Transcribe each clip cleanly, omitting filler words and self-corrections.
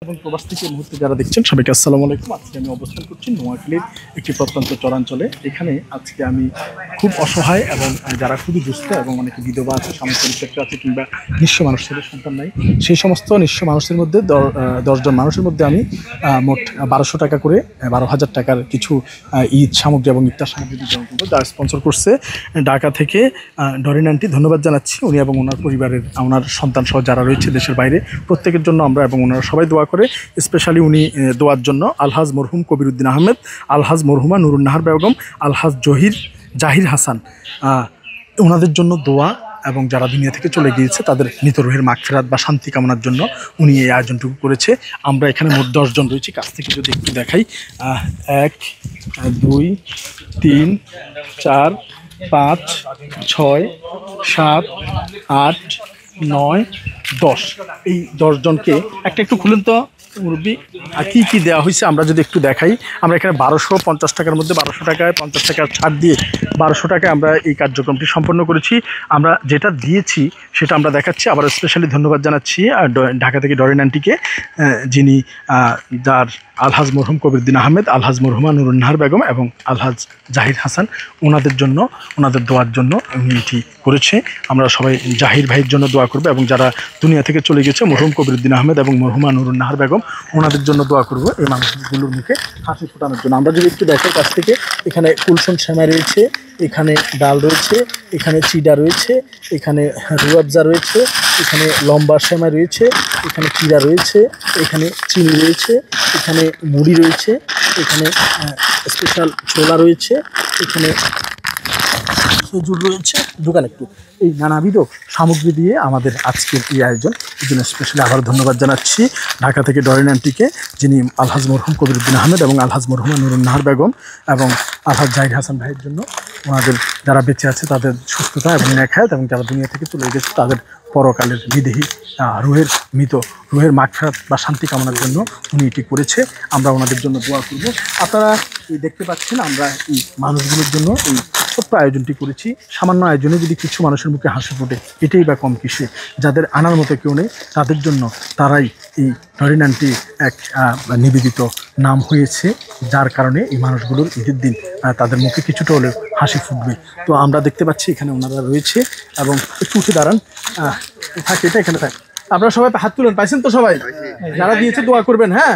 এবং প্রবাস থেকে এই মুহূর্তে যারা দেখছেন সবাইকে আসসালামু আলাইকুম। আজকে আমি অবস্থান করছি নোয়াখালীর একটি প্রত্যন্ত চরাঞ্চলে। এখানে আজকে আমি খুব অসহায় এবং যারা খুবই দুস্থ এবং অনেকে বিধবা আছে, স্বামী পরিত্যক্ত আছে কিংবা নিঃস্ব মানুষের সন্তান নাই, সেই সমস্ত নিঃস্ব মানুষের মধ্যে 10 জন মানুষের মধ্যে আমি মোট 1200 টাকা করে 12,000 টাকার কিছু ঈদ সামগ্রী এবং ইফতার সামগ্রী বিতরণ করবো, যা স্পন্সর করছে ঢাকা থেকে ডরিন আন্টি। ধন্যবাদ জানাচ্ছি উনি এবং ওনার পরিবারের, ওনার সন্তান সহ যারা রয়েছে দেশের বাইরে, প্রত্যেকের জন্য আমরা এবং ওনারা সবাই দোয়া করে। স্পেশালি উনি দোয়ার জন্য আলহাজ মরহুম কবিরউদ্দিন আহমেদ, আলহাজ মরহুমা নুরুন্নাহার বেগম, আলহাজ জাহির হাসান, ওনাদের জন্য দোয়া এবং যারা দুনিয়া থেকে চলে গিয়েছে তাদের মৃত রুহের মাগফিরাত বা শান্তি কামনার জন্য উনি এই আয়োজনটুকু করেছে। আমরা এখানে মোট 10 জন রয়েছি। কাছ থেকে যদি একটু দেখাই, 1 2 3 4 5 6 7 8 9 10, এই 10 জনকে একটা একটু খুলেন তো মুরব্বী, আর কী কী দেওয়া হয়েছে আমরা যদি একটু দেখাই। আমরা এখানে 1250 টাকার মধ্যে 1200 টাকায় 50 টাকার ছাড় দিয়ে 1200 টাকায় আমরা এই কার্যক্রমটি সম্পন্ন করেছি। আমরা যেটা দিয়েছি সেটা আমরা দেখাচ্ছি। আবার স্পেশালি ধন্যবাদ জানাচ্ছি ঢাকা থেকে ডরিন আন্টিকে, যিনি যার আলহাজ মরহুম কবিরউদ্দিন আহমেদ, আলহাজ মরহুমা নুরুন্নাহার বেগম এবং আলহাজ জাহির হাসান, ওনাদের জন্য, ওনাদের দোয়ার জন্য উনি এটি করেছে। আমরা সবাই জাহির ভাইয়ের জন্য দোয়া করবো এবং যারা দুনিয়া থেকে চলে গেছে মরহুম কবিরউদ্দিন আহমেদ এবং মরহুমা নুরুন্নাহার বেগম, ওনাদের জন্য দোয়া করবো এই মানুষগুলোর মুখে হাসি ফোটানোর জন্য। আমরা যদি একটু দেখার কাছ থেকে, এখানে কুলসন সেমাই রয়েছে, এখানে ডাল রয়েছে, এখানে চিড়া রয়েছে, এখানে রুয়াবজা রয়েছে, এখানে লম্বা সেমাই রয়েছে, এখানে চিড়া রয়েছে, এখানে চিনি রয়েছে, এখানে মুড়ি রয়েছে, এখানে স্পেশাল ছোলা রয়েছে, এখানে খেজুর রয়েছে, দোকান একটু এই নানাবিধ সামগ্রী দিয়ে আমাদের আজকের এই আয়োজন। এই জন্য স্পেশালি আবার ধন্যবাদ জানাচ্ছি ঢাকা থেকে ডরিন আন্টিকে, যিনি আলহাজ মরহুম কবিরউদ্দিন আহমেদ এবং আলহাজ মরহুমা নুরুন্নাহার বেগম এবং আলহাজ জাহির হাসান ভাইয়ের জন্য, ওনাদের যারা বেঁচে আছে তাদের সুস্থতা এবং নেখায়াত, এবং যারা দুনিয়া থেকে চলে গেছে তাদের পরকালের বিদেহী রুহের মাগফিরাত বা শান্তি কামনার জন্য উনি এটি করেছে। আমরা ওনাদের জন্য দোয়া করব। আপনারা দেখতে পাচ্ছেন আমরা এই মানুষগুলোর জন্য এই ছোট্ট আয়োজনটি করেছি। সামান্য আয়োজনে যদি কিছু মানুষের মুখে হাসি ফোটে, এটাই বা কম কিসে। যাদের আনার মতো কেউ নেই তাদের জন্য তারাই এই ডরিন আন্টি এক নিবেদিত নাম হয়েছে, যার কারণে এই মানুষগুলোর ঈদের দিন তাদের মুখে কিছুটা হলেও হাসি ফুটবে। তো আমরা দেখতে পাচ্ছি এখানে ওনারা রয়েছে এবং একটু উঠে দাঁড়ান, থাকে এটা এখানে থাকে। আপনারা সবাই হাত তুলেন, পাইছেন তো সবাই? যারা দিয়েছে দোয়া করবেন। হ্যাঁ,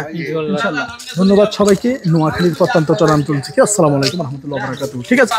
ইনশাআল্লাহ। ধন্যবাদ সবাইকে নোয়াখালীর প্রত্যন্ত চরাঞ্চল থেকে। আসসালামু আলাইকুম রহমতুল্লাহ বারাকাতুহু। ঠিক আছে।